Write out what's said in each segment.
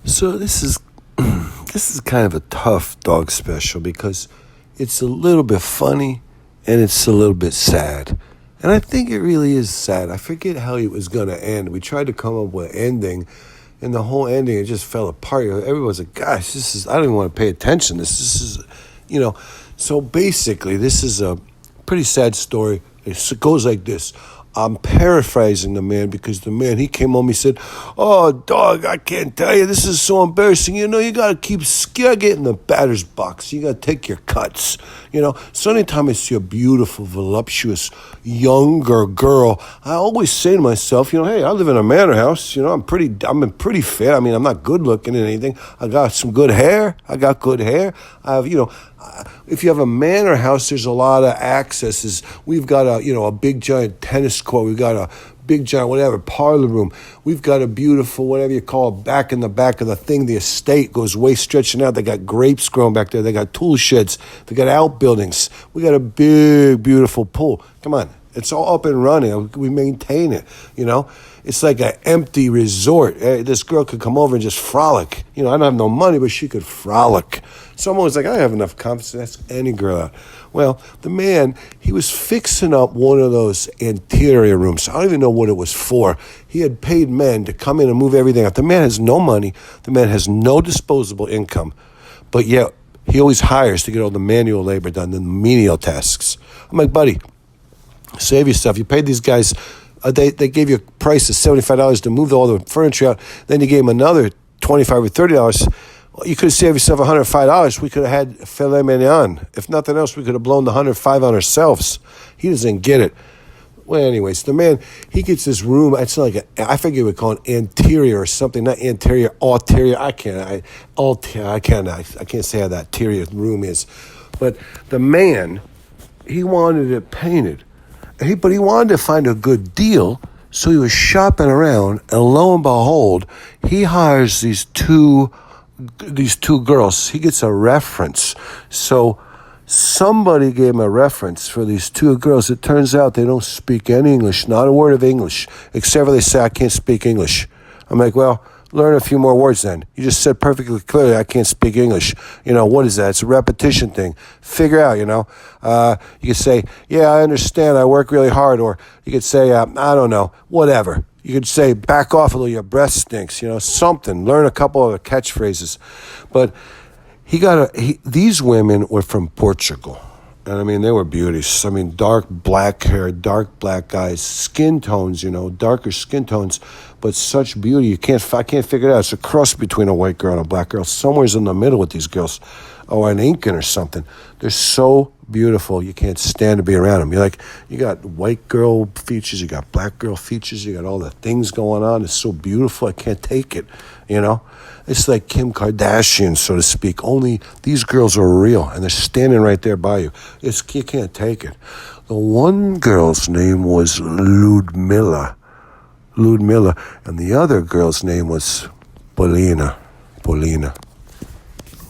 So this is this is kind of a tough dog special because it's a little bit funny and it's a little bit sad. And I think it really is sad. I forget how it was going to end. We tried to come up with an ending, and the whole ending, it just fell apart. Everyone's like, gosh, I don't even want to pay attention. This is, you know. So basically, this is a pretty sad story. It goes like this. I'm paraphrasing the man because the man, he came home, he said, "Oh, dog, I can't tell you, this is so embarrassing. You know, you got to get in the batter's box. You got to take your cuts. You know, so anytime I see a beautiful, voluptuous, younger girl, I always say to myself, you know, hey, I live in a manor house. You know, I'm pretty fit. I mean, I'm not good looking and anything. I got some good hair. I got good hair. I have, if you have a manor house, there's a lot of accesses. We've got a big giant tennis court. We've got a big giant whatever parlor room. We've got a beautiful whatever you call it back in the back of the thing. The estate goes way stretching out. They got grapes growing back there. They got tool sheds. They got outbuildings. We got a big beautiful pool. Come on. It's all up and running. We maintain it, you know. It's like an empty resort. This girl could come over and just frolic. You know, I don't have no money, but she could frolic. So I'm always like, I have enough confidence to ask any girl out. Well, the man, he was fixing up one of those interior rooms. I don't even know what it was for. He had paid men to come in and move everything out. The man has no money. The man has no disposable income. But yet, he always hires to get all the manual labor done, the menial tasks. I'm like, buddy, save yourself. You paid these guys, they gave you a price of $75 to move all the furniture out. Then you gave them another $25 or $30. Well, you could have saved yourself $105. We could have had filet mignon. If nothing else, we could have blown the $105 on ourselves. He doesn't get it. Well, anyways, the man, he gets this room. It's like I forget what we call it, interior or something, not interior, ulterior. I can't say how that interior room is. But the man, he wanted it painted. But he wanted to find a good deal, so he was shopping around, and lo and behold, he hires these two girls. He gets a reference. So somebody gave him a reference for these two girls. It turns out they don't speak any English, not a word of English, except for they say, I can't speak English. I'm like, well, learn a few more words then. You just said perfectly clearly, I can't speak English. You know, what is that? It's a repetition thing. Figure out, you know. You could say, yeah, I understand. I work really hard. Or you could say, I don't know, whatever. You could say, back off a little, your breath stinks, you know, something. Learn a couple of the catchphrases. But these women were from Portugal. And I mean, they were beauties. I mean, dark black hair, dark black eyes, skin tones, you know, darker skin tones, but such beauty. I can't figure it out. It's a cross between a white girl and a black girl. Somewhere's in the middle with these girls. Or an Incan or something. They're so beautiful, you can't stand to be around them. You're like, you got white girl features, you got black girl features, you got all the things going on. It's so beautiful, I can't take it, you know? It's like Kim Kardashian, so to speak, only these girls are real, and they're standing right there by you. You can't take it. The one girl's name was Ludmilla, and the other girl's name was Paulina.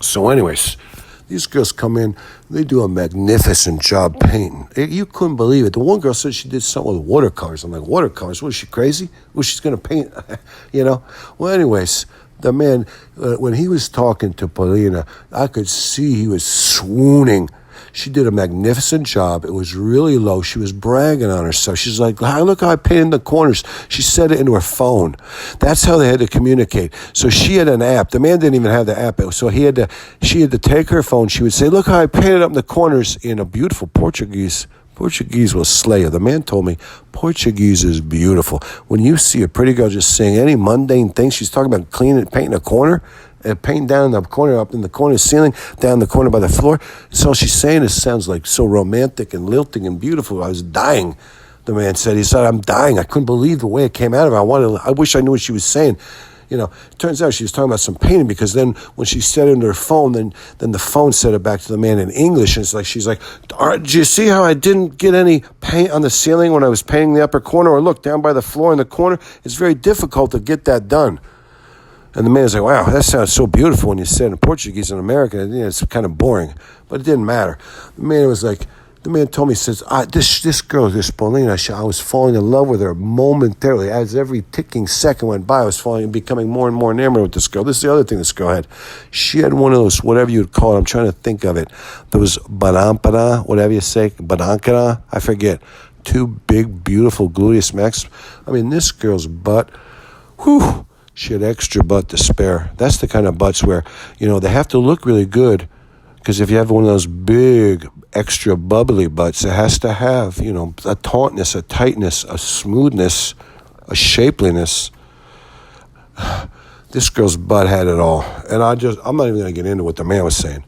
So anyways, these girls come in, they do a magnificent job painting. You couldn't believe it. The one girl said she did something with watercolors. I'm like, watercolors? Was she crazy? Was she going to paint? You know? Well, anyways, the man, when he was talking to Paulina, I could see he was swooning. She did a magnificent job. It was really low. She was bragging on herself. She's like, look how I painted the corners. She said it into her phone. That's how they had to communicate. So she had an app. The man didn't even have the app. So she had to take her phone. She would say, look how I painted up the corners in a beautiful Portuguese. Portuguese will slay you. The man told me Portuguese is beautiful. When you see a pretty girl just saying any mundane thing, she's talking about painting a corner, and painting down in the corner, up in the corner ceiling, down the corner by the floor. So she's saying it sounds like so romantic and lilting and beautiful. I was dying. The man said, I'm dying. I couldn't believe the way it came out of her. I wish I knew what she was saying. You know, it turns out she was talking about some painting, because then when she said it into her phone, then the phone said it back to the man in English. And it's like, she's like, do you see how I didn't get any paint on the ceiling when I was painting the upper corner? Or look, down by the floor in the corner, it's very difficult to get that done. And the man's like, wow, that sounds so beautiful when you said it in Portuguese in America. It's kind of boring, but it didn't matter. The man was like, The man told me, he says, this girl, this Paulina, I was falling in love with her momentarily. As every ticking second went by, I was becoming more and more enamored with this girl. This is the other thing this girl had. She had one of those, whatever you'd call it, I'm trying to think of it. Those barampara, whatever you say, barankara, I forget. Two big, beautiful gluteus max. I mean, this girl's butt, whew, she had extra butt to spare. That's the kind of butts where, they have to look really good. Because if you have one of those big, extra bubbly butts, it has to have, a tautness, a tightness, a smoothness, a shapeliness. This girl's butt had it all. And I'm not even going to get into what the man was saying.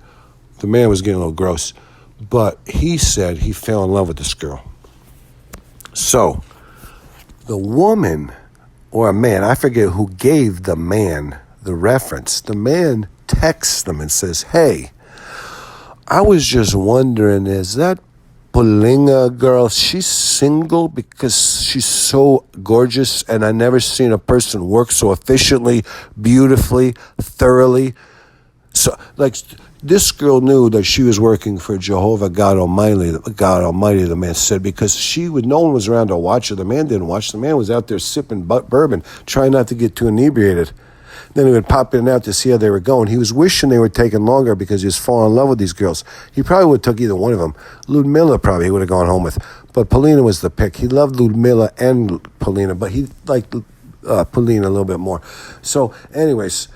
The man was getting a little gross. But he said he fell in love with this girl. So, the woman, or a man, I forget who gave the man the reference. The man texts them and says, hey, I was just wondering, is that Pulinga girl, she's single because she's so gorgeous and I never seen a person work so efficiently, beautifully, thoroughly. So, this girl knew that she was working for Jehovah God Almighty, the man said, because no one was around to watch her. The man didn't watch. The man was out there sipping bourbon, trying not to get too inebriated. Then he would pop in and out to see how they were going. He was wishing they were taking longer because he was falling in love with these girls. He probably would have took either one of them. Ludmilla probably he would have gone home with. But Polina was the pick. He loved Ludmilla and Polina, but he liked Polina a little bit more. So anyways,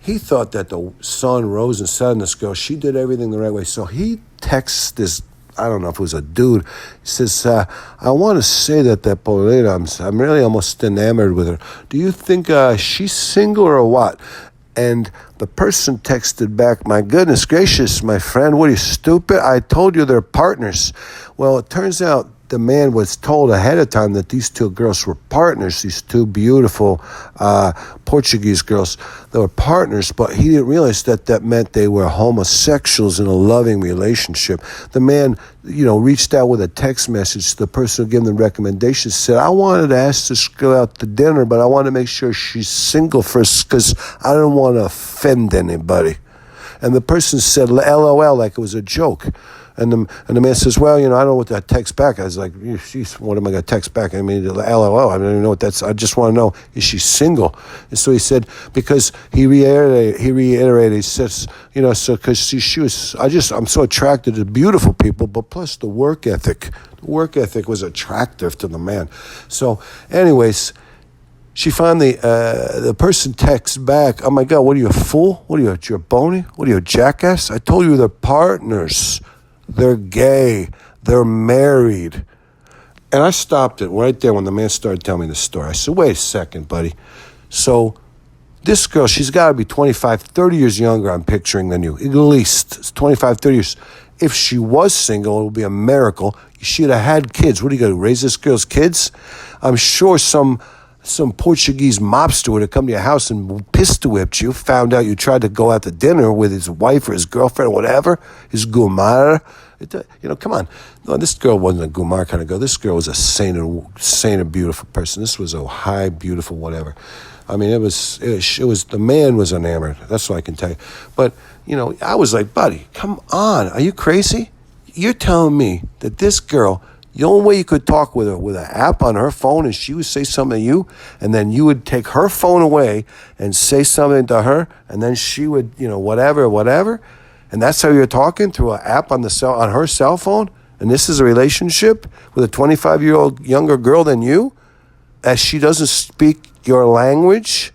he thought that the sun rose and set on this girl. She did everything the right way. So he texts this, I don't know if it was a dude. He says, I want to say that Paulina, I'm really almost enamored with her. Do you think she's single or what? And the person texted back, my goodness gracious, my friend, what are you, stupid? I told you they're partners. Well, it turns out the man was told ahead of time that these two girls were partners, these two beautiful Portuguese girls. They were partners, but he didn't realize that meant they were homosexuals in a loving relationship. The man, reached out with a text message to the person who gave him the recommendation, said, I wanted to ask this girl out to dinner, but I want to make sure she's single first because I don't want to offend anybody. And the person said, LOL, like it was a joke. And the man says, well, I don't know what that text back. I was like, jeez, what am I going to text back? I mean, LOL, I don't even know what that's. I just want to know, is she single? And so he said, because he reiterated, he says, so because she was, I'm so attracted to beautiful people, but plus the work ethic. The work ethic was attractive to the man. So anyways, she finally, the person texts back, oh my God, what are you, a fool? What are you, a jaboni? What are you, a jackass? I told you they're partners. They're gay. They're married. And I stopped it right there when the man started telling me the story. I said, wait a second, buddy. So this girl, she's got to be 25, 30 years younger, I'm picturing, than you. At least. It's 25, 30 years. If she was single, it would be a miracle. She'd have had kids. What are you going to raise this girl's kids? I'm sure some Portuguese mobster would have come to your house and pistol-whipped you, found out you tried to go out to dinner with his wife or his girlfriend or whatever, his gumar. Come on. No, this girl wasn't a gumar kind of girl. This girl was a sane and beautiful person. This was a high, beautiful whatever. I mean, it was the man was enamored. That's what I can tell you. But, I was like, buddy, come on. Are you crazy? You're telling me that this girl, the only way you could talk with her with an app on her phone and she would say something to you, and then you would take her phone away and say something to her, and then she would, whatever, and that's how you're talking through an app on her cell phone, and this is a relationship with a 25-year-old younger girl than you, as she doesn't speak your language.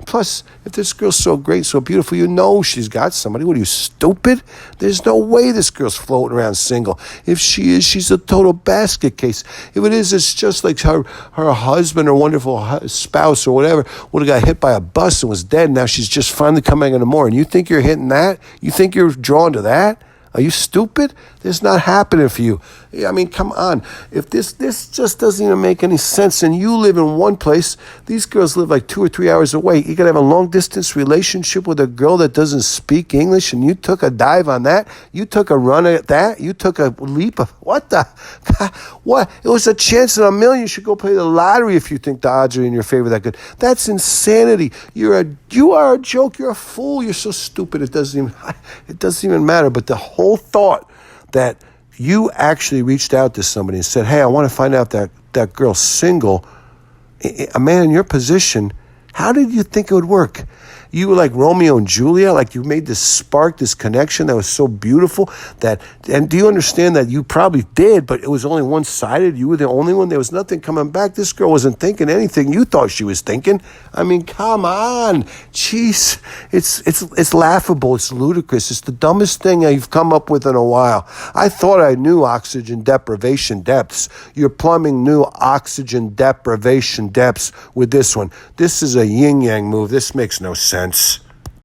Plus, if this girl's so great, so beautiful, she's got somebody. What are you, stupid? There's no way this girl's floating around single. If she is, she's a total basket case. If it is, it's just like her husband or wonderful spouse or whatever would have got hit by a bus and was dead. Now she's just finally coming in the morning. You think you're hitting that? You think you're drawn to that? Are you stupid? This is not happening for you. I mean, come on. If this just doesn't even make any sense, and you live in one place, these girls live like 2 or 3 hours away. You got to have a long-distance relationship with a girl that doesn't speak English, and you took a dive on that? You took a run at that? You took a leap of, what the? What? It was a chance in a million. You should go play the lottery if you think the odds are in your favor that good. That's insanity. You are a joke. You're a fool. You're so stupid. It doesn't even matter. But the whole thought that you actually reached out to somebody and said, hey, I want to find out that girl's single, a man in your position, how did you think it would work? You were like Romeo and Juliet, like you made this spark, this connection that was so beautiful and do you understand that you probably did, but it was only one-sided? You were the only one. There was nothing coming back. This girl wasn't thinking anything you thought she was thinking. I mean, come on. Jeez. It's laughable. It's ludicrous. It's the dumbest thing I've come up with in a while. I thought I knew oxygen deprivation depths. Your plumbing knew oxygen deprivation depths with this one. This is a yin-yang move. This makes no sense.